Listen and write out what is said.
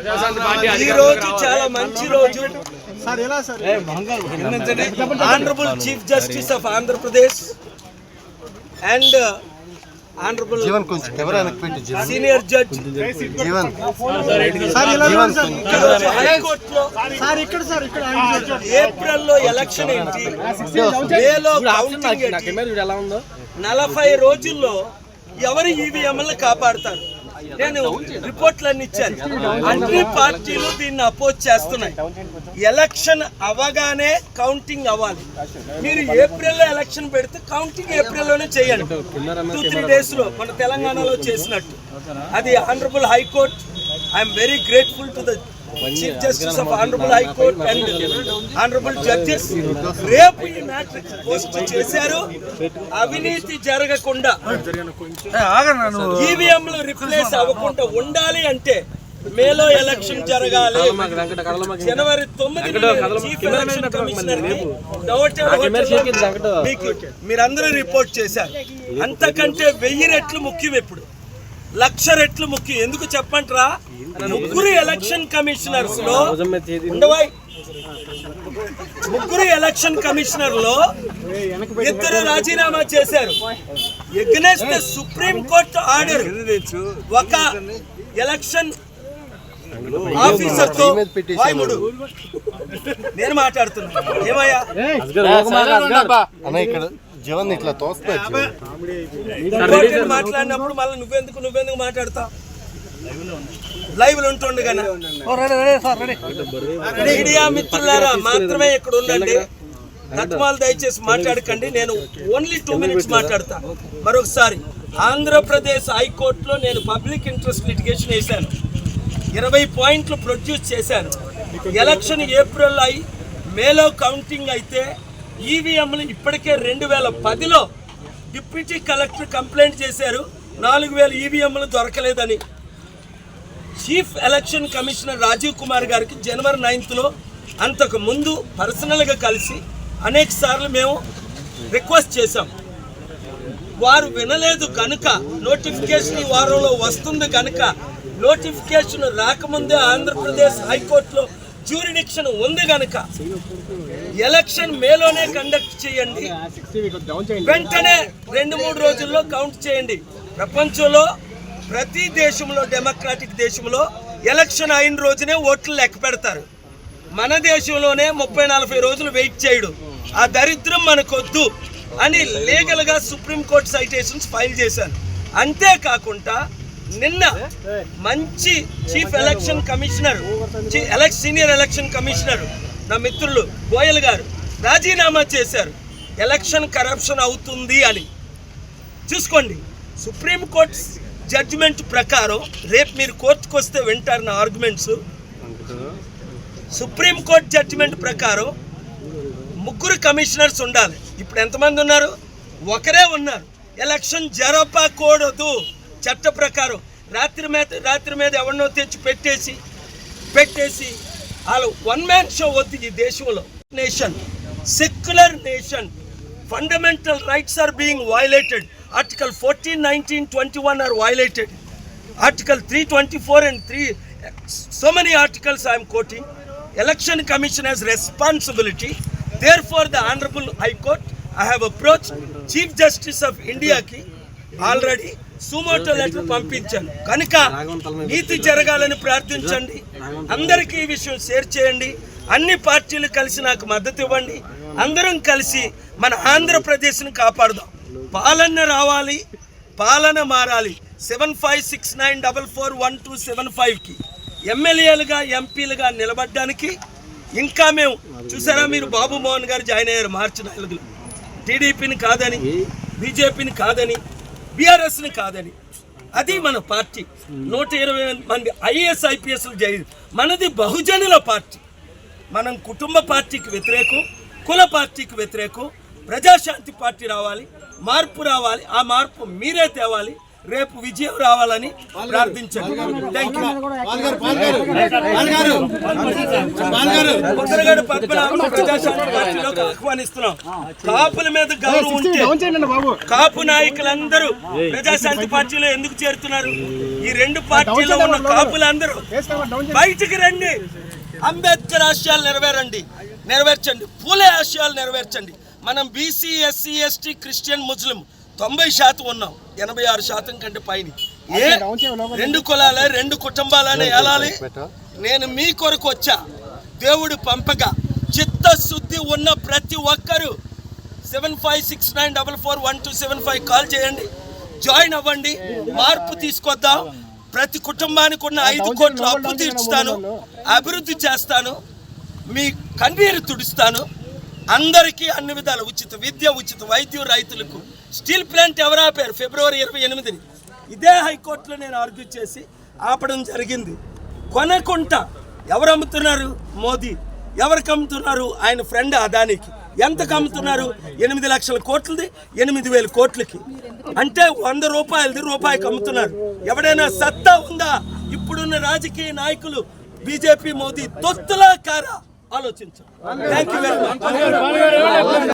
ఈ రోజు చాలా మంచి రోజు. Honourable chief justice of Andhra Pradesh and honourable senior judge హైకోర్టులో ఏప్రిల్లో ఎలక్షన్ ఏంటి, మేలో కౌంటింగ్ ఏంటి, 40 రోజుల్లో ఎవరు ఈవీఎంలను కాపాడుతారు? నేను రిపోర్ట్లన్నీ ఇచ్చాను. అన్ని పార్టీలు దీన్ని అపోజ్ చేస్తున్నాయి. ఎలక్షన్ అవగానే కౌంటింగ్ అవ్వాలి. మీరు ఏప్రిల్లో ఎలక్షన్ పెడితే కౌంటింగ్ ఏప్రిల్లోనే చేయండి, 2-3 డేస్లో మన తెలంగాణలో చేసినట్టు. అది honourable high court. I'm very grateful to the chief justice of honourable high court and honourable judges. రేపు ఈ మ్యాటర్ పోస్ట్ చేశారు. అవినీతి జరగకుండా, ఈవీఎంలు రిప్లేస్ అవ్వకుండా ఉండాలి అంటే మేలో ఎలక్షన్ జరగాలి. జనవరి 9 చీఫ్ ఎలక్షన్ కమిషనర్ మీరందరూ రిపోర్ట్ చేశారు. అంతకంటే 1000 రెట్లు ముఖ్యం, ఇప్పుడు 1,00,000 రెట్లు ముఖ్యం. ఎందుకు చెప్పంటారా? ముగ్గురు ఎలక్షన్ కమిషనర్స్ లో ఇద్దరు రాజీనామా చేశారు. Against the supreme court order ఒక ఎలక్షన్ ఆఫీసర్ తో నేను మాట్లాడుతున్నా. ఏమయ్యా మాట్లాడినప్పుడు మళ్ళీ నువ్వెందుకు మాట్లాడతావు? లైవ్ లో ఉంటుండగా మీడియా మిత్రులారా మాత్రమే ఇక్కడ ఉండండి. తత్వాలు దయచేసి మాట్లాడకండి. నేను ఓన్లీ 2 minutes మాట్లాడతా. మరొకసారి, ఆంధ్రప్రదేశ్ హైకోర్టులో నేను పబ్లిక్ ఇంట్రెస్ట్ లిటిగేషన్ వేశాను. 20 పాయింట్లు ప్రొడ్యూస్ చేశాను. ఎలక్షన్ ఏప్రిల్లో అయి మేలో కౌంటింగ్ అయితే ఈవీఎంలు ఇప్పటికే 2010లో డిప్యూటీ కలెక్టర్ కంప్లైంట్ చేశారు 4000 ఈవీఎంలు దొరకలేదని. Chief election commissioner Rajiv Kumar గారికి జనవరి 9th అంతకు ముందు పర్సనల్గా కలిసి అనేక సార్లు మేము రిక్వెస్ట్ చేశాం. వారు వినలేదు కనుక నోటిఫికేషన్ ఈ వారంలో వస్తుంది కనుక నోటిఫికేషన్ రాకముందే ఆంధ్రప్రదేశ్ హైకోర్టులో జ్యూరిడిక్షన్ ఉంది కనుక ఎలక్షన్ మేలోనే కండక్ట్ చేయండి, వెంటనే 2-3 రోజుల్లో కౌంట్ చేయండి. ప్రపంచంలో ప్రతి దేశంలో, డెమోక్రాటిక్ దేశంలో ఎలక్షన్ అయిన రోజునే ఓట్లు లెక్క పెడతారు. మన దేశంలోనే 30-40 రోజులు వెయిట్ చేయడం, ఆ దరిద్రం మనకొద్దు అని లీగల్గా సుప్రీంకోర్టు సైటేషన్స్ ఫైల్ చేశాను. అంతేకాకుండా నిన్న మంచి chief election commissioner, senior election commissioner నా మిత్రులు గోయల్ గారు రాజీనామా చేశారు. ఎలక్షన్ కరప్షన్ అవుతుంది అని. చూసుకోండి, సుప్రీంకోర్టు జడ్జిమెంట్ ప్రకారం రేపు మీరు కోర్టుకు వస్తే వింటారు నా ఆర్గ్యుమెంట్స్. సుప్రీంకోర్టు జడ్జిమెంట్ ప్రకారం 3 కమిషనర్స్ ఉండాలి. ఇప్పుడు ఎంతమంది ఉన్నారు? ఒకరే ఉన్నారు. ఎలక్షన్ జరపకూడదు చట్ట ప్రకారం. రాత్రి మీద ఎవరినో తెచ్చి పెట్టేసి వాళ్ళు 1 man షో వద్దు ఈ దేశంలో. Nation, secular nation, fundamental rights are being violated. Article 14, 19, 21 are violated. Article 324 and 3, so many articles I am quoting. Election Commission has responsibility. Therefore, the Honorable High Court, I have approached Chief Justice of India ki already sumoto letter పంపించాను. కనుక నీతి జరగాలని ప్రార్థించండి. అందరికీ ఈ విషయం share చేయండి. అన్ని పార్టీలు కలిసి నాకు మద్దతు ఇవ్వండి. అందరం కలిసి మన ఆంధ్రప్రదేశ్ని కాపాడుదాం. పాలన రావాలి, పాలన మారాలి. 7569441275కి ఎమ్మెల్యేలుగా, ఎంపీలుగా నిలబడ్డానికి ఇంకా మేము చూసారా, మీరు బాబు మోహన్ గారు జాయిన్ అయ్యారు మార్చి 4. టీడీపీని కాదని, బీజేపీని కాదని, బీఆర్ఎస్ని కాదని. అది మన పార్టీ. 120 మంది ఐఏఎస్ ఐపీఎస్లు జైలు. మనది బహుజనుల పార్టీ. మనం కుటుంబ పార్టీకి వ్యతిరేకం, కుల పార్టీకి వ్యతిరేకం. ప్రజాశాంతి పార్టీ రావాలి, మార్పు రావాలి. ఆ మార్పు మీరే తేవాలి. రేపు విజయం రావాలని ప్రార్థించండి. Thank you. ముద్రగడ పద్మనాభం ప్రజాశాంతి పార్టీలోకి ఆహ్వానిస్తున్నాం. కాపుల మీద గౌరవం ఉంటే కాపు నాయకులందరూ ప్రజాశాంతి పార్టీలో ఎందుకు చేరుతున్నారు? ఈ రెండు పార్టీలో ఉన్న కాపులందరూ బయటికి రండి. అంబేద్కర్ ఆశయాలు నెరవేర్చండి. పూలే ఆశయాలు నెరవేర్చండి. మనం బీసీ, ఎస్సీ, ఎస్టీ, క్రిస్టియన్, ముస్లిం 90% ఉన్నాం, 86% కంటే పైన. రెండు కులాలే, రెండు కుటుంబాలనే ఏలాలి. నేను మీ కొరకు వచ్చా, దేవుడు పంపగా. చిత్తశుద్ధి ఉన్న ప్రతి ఒక్కరూ 7569441275 కాల్ చేయండి, జాయిన్ అవ్వండి, మార్పు తీసుకొద్దాం. ప్రతి కుటుంబానికి ఉన్న 5 కోట్ల అప్పు తీర్చుతాను, అభివృద్ధి చేస్తాను, మీ కన్నీరు తుడుస్తాను. అందరికీ అన్ని విధాలు ఉచిత విద్య, ఉచిత వైద్యం, రైతులకు. స్టీల్ ప్లాంట్ ఎవరు ఆపారు? ఫిబ్రవరి 28ని ఇదే హైకోర్టులో నేను ఆర్గ్యూ చేసి ఆపడం జరిగింది. కొనకుంట ఎవరు అమ్ముతున్నారు? మోదీ. ఎవరికి అమ్ముతున్నారు? ఆయన ఫ్రెండ్ అదానికి. ఎంతకు అమ్ముతున్నారు? 8 లక్షల కోట్లది 8,000 కోట్లకి. అంటే 100 రూపాయలది రూపాయికి అమ్ముతున్నారు. ఎవడైనా సత్తా ఉందా? ఇప్పుడున్న రాజకీయ నాయకులు బీజేపీ, మోదీ తొత్తులా కారా? ఆలోచించండి. Thank you very much.